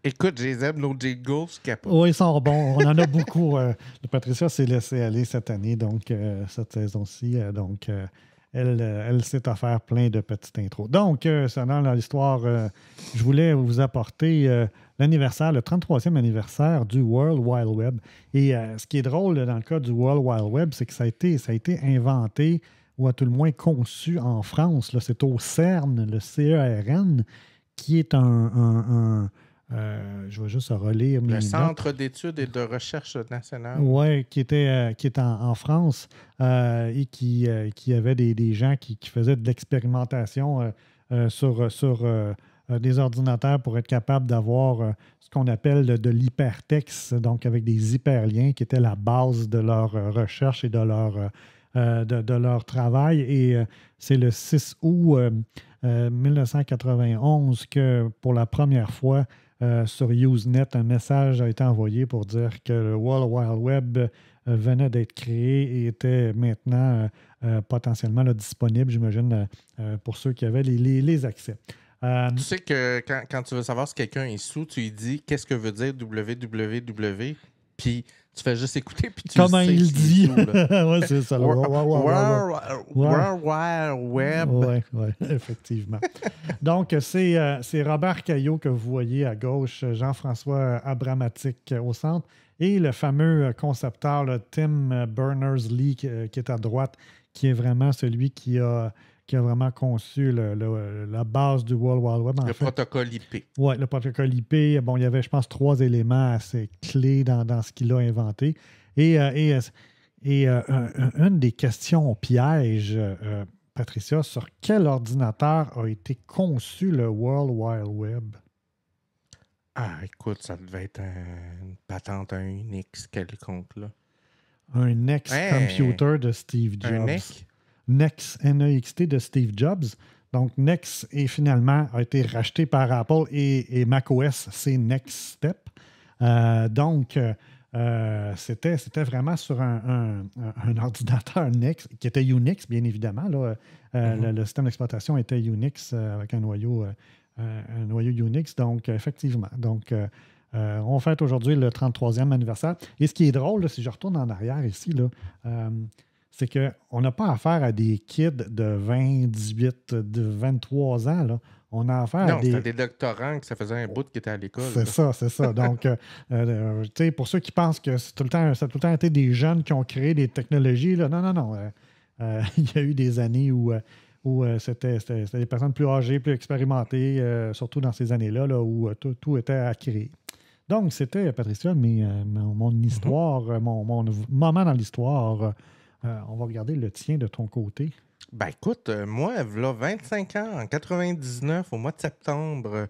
Écoute, je les aime, nos jingles, je capote. Oui, ils sont bons. On en a beaucoup. Patricia s'est laissée aller cette année, donc cette saison-ci. Elle s'est offert plein de petites intros. Donc, selon l'histoire, je voulais vous apporter l'anniversaire, le 33e anniversaire du World Wide Web. Et ce qui est drôle dans le cas du World Wide Web, c'est que ça a été inventé, ou à tout le moins conçu en France. Là, c'est au CERN, le CERN, qui est je vais juste relire mes Le Centre notes. d'études et de recherche nationale. Oui, qui est en France et qui avait des gens qui faisaient de l'expérimentation sur des ordinateurs pour être capable d'avoir ce qu'on appelle de l'hypertexte, donc avec des hyperliens qui étaient la base de leur recherche et de leur travail. Et c'est le 6 août 1991 que, pour la première fois, sur Usenet, un message a été envoyé pour dire que le World Wide Web venait d'être créé et était maintenant potentiellement là, disponible, j'imagine, pour ceux qui avaient les accès. Tu sais que quand tu veux savoir si quelqu'un est sous, tu lui dis qu'est-ce que veut dire www, puis tu fais juste écouter, puis tu comment sais il dit. Oui, c'est ça. World Wide Web. Oui, effectivement. Donc, c'est Robert Caillot que vous voyez à gauche, Jean-François Abramatic au centre, et le fameux concepteur, le Tim Berners-Lee, qui est à droite, qui est vraiment celui qui a vraiment conçu la base du World Wide Web. Protocole IP. Oui, le protocole IP. Bon, il y avait, je pense, 3 éléments assez clés dans ce qu'il a inventé. Et une des questions pièges, Patricia, sur quel ordinateur a été conçu le World Wide Web? Ah, écoute, ça devait être une patente, un Unix quelconque, là. Un NeXT Computer de Steve Jobs. Un NEC? NeXT, N-E-X-T de Steve Jobs. Donc, NeXT finalement a été racheté par Apple et macOS, c'est Next Step. C'était vraiment sur un ordinateur NeXT qui était Unix, bien évidemment. Là. Le système d'exploitation était Unix avec un noyau Unix. Donc, effectivement. Donc, on fête aujourd'hui le 33e anniversaire. Et ce qui est drôle, là, si je retourne en arrière ici, là, c'est qu'on n'a pas affaire à des kids de 20, 18, de 23 ans. Là. On a affaire à c'était des doctorants que ça faisait un bout qui étaient à l'école. C'est ça. Donc, pour ceux qui pensent que ça a tout le temps été des jeunes qui ont créé des technologies, là, non. Il y a eu des années où c'était des personnes plus âgées, plus expérimentées, surtout dans ces années-là, là, où tout était à créer. Donc, c'était, Patricia, mon histoire, mon moment dans l'histoire. On va regarder le tien de ton côté. Ben écoute, moi, là, 25 ans, en 99, au mois de septembre,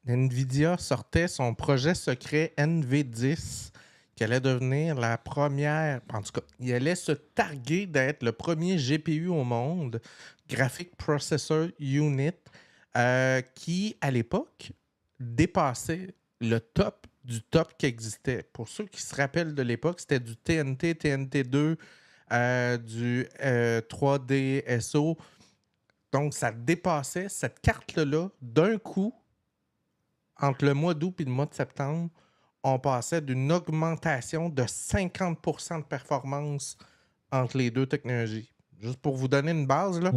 NVIDIA sortait son projet secret NV10, qui allait devenir la première, en tout cas, il allait se targuer d'être le premier GPU au monde, Graphic Processor Unit, qui, à l'époque, dépassait le top du top qui existait. Pour ceux qui se rappellent de l'époque, c'était du TNT, TNT2, du 3D SO. Donc, ça dépassait cette carte-là d'un coup, entre le mois d'août et le mois de septembre, on passait d'une augmentation de 50% de performance entre les deux technologies. Juste pour vous donner une base, là,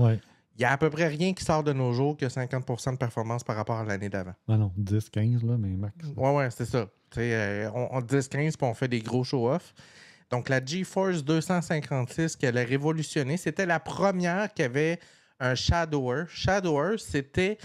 il n'y a à peu près rien qui sort de nos jours qui a 50% de performance par rapport à l'année d'avant. Ah non, 10, 15, là, mais max. Ouais, c'est ça. On 10, 15, puis on fait des gros show-off. Donc, la GeForce 256 qu'elle a révolutionné, c'était la première qui avait un shadower. Shadower, c'était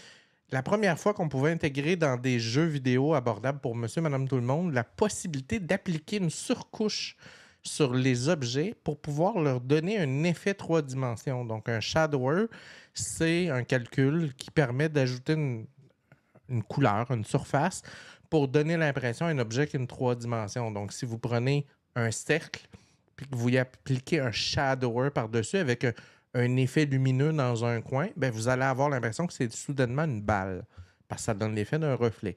la première fois qu'on pouvait intégrer dans des jeux vidéo abordables pour monsieur, madame, tout le monde, la possibilité d'appliquer une surcouche sur les objets pour pouvoir leur donner un effet 3 dimensions. Donc, un shadower, c'est un calcul qui permet d'ajouter une couleur, une surface, pour donner l'impression à un objet qui a une 3 dimensions. Donc, si vous prenez un cercle, puis que vous y appliquez un shadower par-dessus avec un effet lumineux dans un coin, ben vous allez avoir l'impression que c'est soudainement une balle, parce que ça donne l'effet d'un reflet.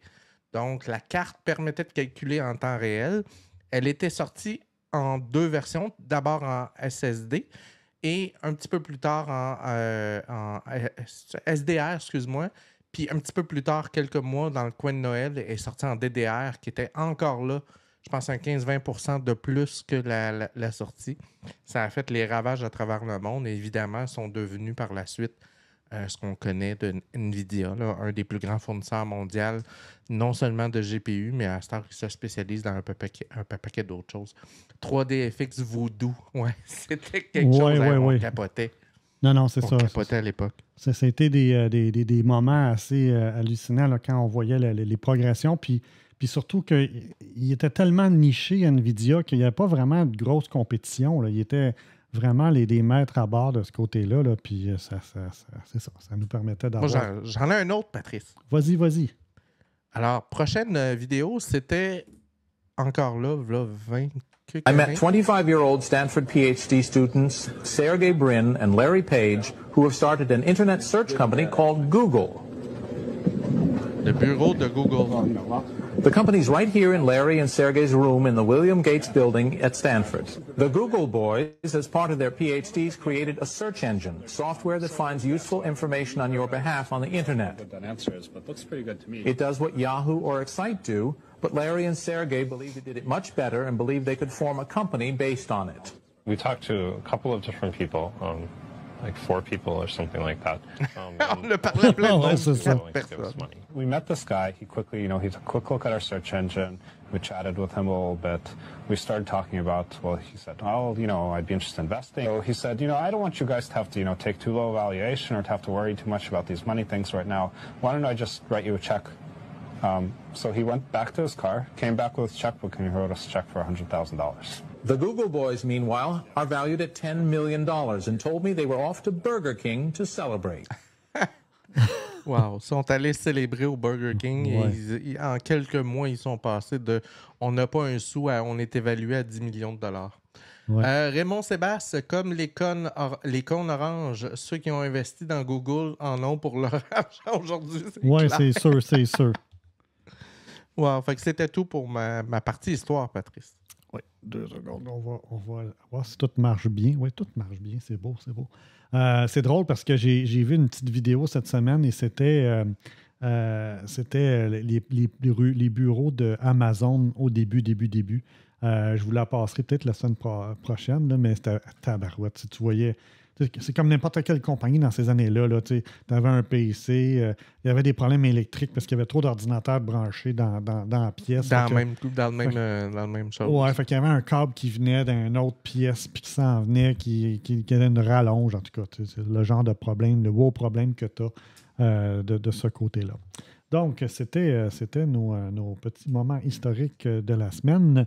Donc, la carte permettait de calculer en temps réel. Elle était sortie en 2 versions, d'abord en SSD et un petit peu plus tard en SDR, excuse-moi, Puis un petit peu plus tard, quelques mois, dans le coin de Noël, est sorti en DDR, qui était encore là, je pense, un 15-20% de plus que la sortie. Ça a fait les ravages à travers le monde et évidemment, sont devenus par la suite ce qu'on connaît de NVIDIA, là, un des plus grands fournisseurs mondiaux, non seulement de GPU, mais à ce temps, qui se spécialise dans un paquet d'autres choses. 3DFX Voodoo, ouais, c'était quelque chose on capotait. Non, c'est ça. On capotait à l'époque. C'était des moments assez hallucinants là, quand on voyait les progressions. Puis surtout qu'il était tellement niché, NVIDIA, qu'il n'y avait pas vraiment de grosse compétition. Là. Il était vraiment des maîtres à bord de ce côté-là. Là, puis c'est ça. Ça nous permettait d'avoir... Moi, j'en ai un autre, Patrice. Vas-y. Alors, prochaine vidéo, c'était encore là 20... I met 25-year-old Stanford PhD students Sergey Brin and Larry Page, who have started an internet search company called Google. Le bureau de Google. The company's right here in Larry and Sergey's room in the William Gates building at Stanford. The Google boys, as part of their PhDs, created a search engine, software that finds useful information on your behalf on the internet. It does what Yahoo or Excite do, but Larry and Sergey believe it did it much better and believe they could form a company based on it. We talked to a couple of different people, like 4 people or something like that. On le parlait plein de money. We met this guy. He quickly, he took a quick look at our search engine. We chatted with him a little bit. We started talking about, well, he said, I'd be interested in investing. So he said, I don't want you guys to have to, take too low a valuation or to have to worry too much about these money things right now. Why don't I just write you a check? So he went back to his car, came back with his checkbook, and he wrote us a check for $100,000. The Google boys, meanwhile, are valued at $10 million and told me they were off to Burger King to celebrate. Wow, ils sont allés célébrer au Burger King et en quelques mois, ils sont passés de « on n'a pas un sou » à « on est évalué à 10 millions de dollars ». Ouais. Raymond Sébastien, comme les cônes oranges, ceux qui ont investi dans Google en ont pour leur argent aujourd'hui. Oui, c'est sûr. Wow, fait que c'était tout pour ma partie histoire, Patrice. Oui, 2 secondes. On va voir si tout marche bien. Oui, tout marche bien. C'est beau. C'est drôle parce que j'ai vu une petite vidéo cette semaine et c'était les bureaux d'Amazon au début. Je vous la passerai peut-être la semaine prochaine, là, mais c'était tabarouette. Si tu voyais... C'est comme n'importe quelle compagnie dans ces années-là. Là, tu avais un PC, il y avait des problèmes électriques parce qu'il y avait trop d'ordinateurs branchés dans la pièce. Dans le même chose. Ouais, fait qu'il y avait un câble qui venait d'une autre pièce puis qui s'en venait, qui avait une rallonge. En tout cas, c'est le genre de problème, le beau problème que tu as de ce côté-là. Donc, c'était nos petits moments historiques de la semaine.